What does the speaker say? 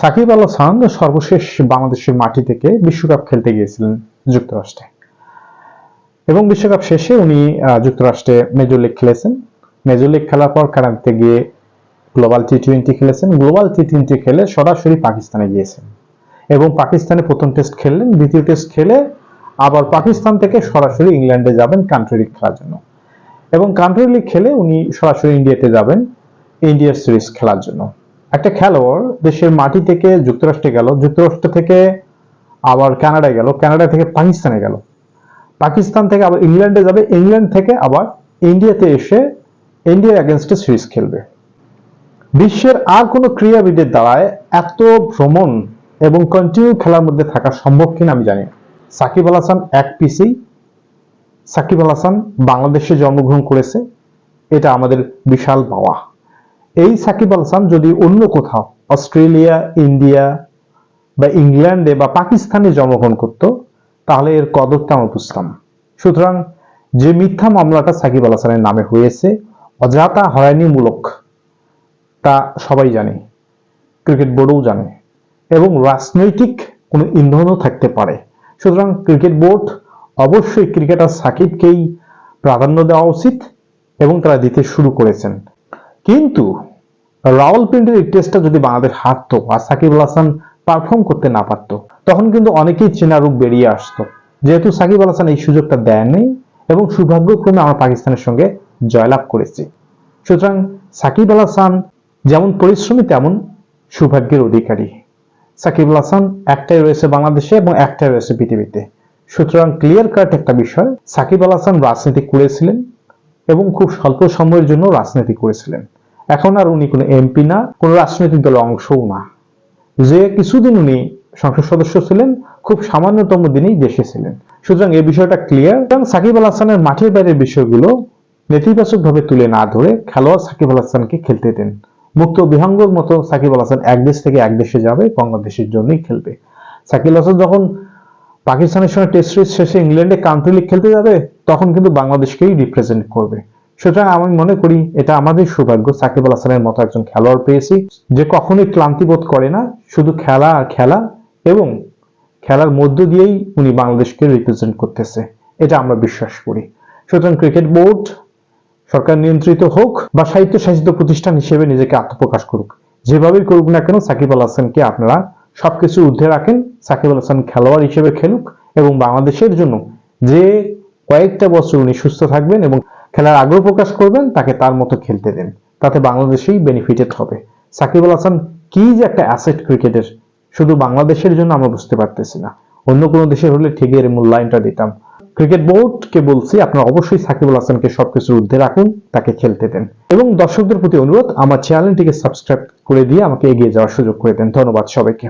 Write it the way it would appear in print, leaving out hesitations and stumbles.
সাকিব আল হাসান সর্বশেষ বাংলাদেশের মাটি থেকে বিশ্বকাপ খেলতে গিয়েছিলেন যুক্তরাষ্ট্রে এবং বিশ্বকাপ শেষে উনি যুক্তরাষ্ট্রে মেজর লিগ খেলেছেন। মেজর লিগ খেলার পর কানাডাতে গিয়ে গ্লোবাল টি-20 খেলেছেন। গ্লোবাল টি-20 খেলে সরাসরি পাকিস্তানে গিয়েছেন এবং পাকিস্তানে প্রথম টেস্ট খেললেন, দ্বিতীয় টেস্ট খেলে আবার পাকিস্তান থেকে সরাসরি ইংল্যান্ডে যাবেন কান্ট্রি লিগ খেলার জন্য এবং কান্ট্রি লিগ খেলে উনি সরাসরি ইন্ডিয়াতে যাবেন ইন্ডিয়ার সিরিজ খেলার জন্য। একটা খেলোয়াড় দেশের মাটি থেকে যুক্তরাষ্ট্রে গেল, যুক্তরাষ্ট্র থেকে আবার কানাডায় গেল, কানাডা থেকে পাকিস্তানে গেল, পাকিস্তান থেকে আবার ইংল্যান্ডে যাবে, ইংল্যান্ড থেকে আবার ইন্ডিয়াতে এসে ইন্ডিয়ার এগেনস্টে সিরিজ খেলবে। বিশ্বের আর কোনো ক্রীড়াবিদের দ্বারায় এত ভ্রমণ এবং কন্টিনিউ খেলার মধ্যে থাকা সম্ভব কিনা আমি জানি না। সাকিব আল হাসান এক পিসি। সাকিব আল হাসান বাংলাদেশে জন্মগ্রহণ করেছে, এটা আমাদের বিশাল পাওয়া। এই সাকিব আল হাসান যদি অন্য কোথাও অস্ট্রেলিয়া, ইন্ডিয়া বা ইংল্যান্ডে বা পাকিস্তানে জন্মগ্রহণ করত তাহলে এর কদরটা আমরা বুঝতাম। সুতরাং যে মিথ্যা মামলাটা সাকিব আল হাসানের নামে হয়েছে অযথা হয়রানিমূলক, তা সবাই জানে, ক্রিকেট বোর্ডও জানে এবং রাজনৈতিক কোনো ইন্ধনও থাকতে পারে। সুতরাং ক্রিকেট বোর্ড অবশ্যই ক্রিকেটার সাকিবকেই প্রাধান্য দেওয়া উচিত এবং তারা দিতে শুরু করেছেন। কিন্তু রাওয়ালপিন্ডির এই টেস্টটা যদি বাংলাদেশ হারতো আর সাকিব আল হাসান পারফর্ম করতে না পারতো তখন কিন্তু অনেকেই চেনা রূপ বেরিয়ে আসতো। যেহেতু সাকিব আল হাসান এই সুযোগটা দেয়নি এবং সৌভাগ্যক্রমে আমরা পাকিস্তানের সঙ্গে জয়লাভ করেছি, সুতরাং সাকিব আল হাসান যেমন পরিশ্রমী তেমন সৌভাগ্যের অধিকারী। সাকিব আল হাসান একটাই রয়েছে বাংলাদেশে এবং একটাই রয়েছে পৃথিবীতে। সুতরাং ক্লিয়ার কাট একটা বিষয়, সাকিব আল হাসান রাজনীতি করেছিলেন এবং খুব স্বল্প সময়ের জন্য রাজনীতি করেছিলেন। এখন আর উনি কোনো এমপি না, কোনো রাজনৈতিক দলের অংশও না। যে কিছুদিন উনি সংসদ সদস্য ছিলেন, খুব সামান্যতম দিনেই দেশে ছিলেন। সুতরাং এই বিষয়টা ক্লিয়ার। এবং সাকিব আল হাসানের মাঠের বাইরের বিষয়গুলো নেতিবাচক ভাবে তুলে না ধরে খেলোয়াড় সাকিব আল হাসানকে খেলতে দেন। মুক্ত বিহঙ্গর মতো সাকিব আল হাসান এক দেশ থেকে এক দেশে যাবে, বাংলাদেশের জন্যই খেলবে। সাকিব আল হাসান যখন পাকিস্তানের সঙ্গে টেস্ট সিরিজ শেষে ইংল্যান্ডে কান্ট্রি লিগ খেলতে যাবে তখন কিন্তু বাংলাদেশকেই রিপ্রেজেন্ট করবে। সুতরাং আমি মনে করি এটা আমাদের সৌভাগ্য, সাকিব আল হাসানের মতো একজন খেলোয়াড় পেয়েছি যে কখনোই ক্লান্তি বোধ করে না, শুধু খেলা আর খেলা এবং খেলার মধ্য দিয়েই উনি বাংলাদেশকে রিপ্রেজেন্ট করতেছে, এটা আমরা বিশ্বাস করি। সুতরাং ক্রিকেট বোর্ড সরকার নিয়ন্ত্রিত হোক বা স্বায়ত্তশাসিত প্রতিষ্ঠান হিসেবে নিজেকে আত্মপ্রকাশ করুক, যেভাবেই করুক না কেন সাকিব আল হাসানকে আপনারা সবকিছু ঊর্ধ্বে রাখেন। সাকিব আল হাসান খেলোয়াড় হিসেবে খেলুক এবং বাংলাদেশের জন্য যে কয়েকটা বছর উনি সুস্থ থাকবেন এবং খেলার আগ্রহ প্রকাশ করবেন তাকে তার মতো খেলতে দেন, তাতে বাংলাদেশেই বেনিফিটেড হবে। সাকিব আল হাসান কি যে একটা অ্যাসেট ক্রিকেটের, শুধু বাংলাদেশের জন্য আমরা বুঝতে পারতেছি না, অন্য কোনো দেশের হলে ঠিকই এর মূল্যায়নটা দিতাম। ক্রিকেট বোর্ডকে বলছি আপনারা অবশ্যই সাকিব আল হাসানকে সবকিছু ঊর্ধ্বে রাখুন, তাকে খেলতে দেন এবং দর্শকদের প্রতি অনুরোধ আমার চ্যানেলটিকে সাবস্ক্রাইব করে দিয়ে আমাকে এগিয়ে যাওয়ার সুযোগ করে দেন। ধন্যবাদ সবাইকে।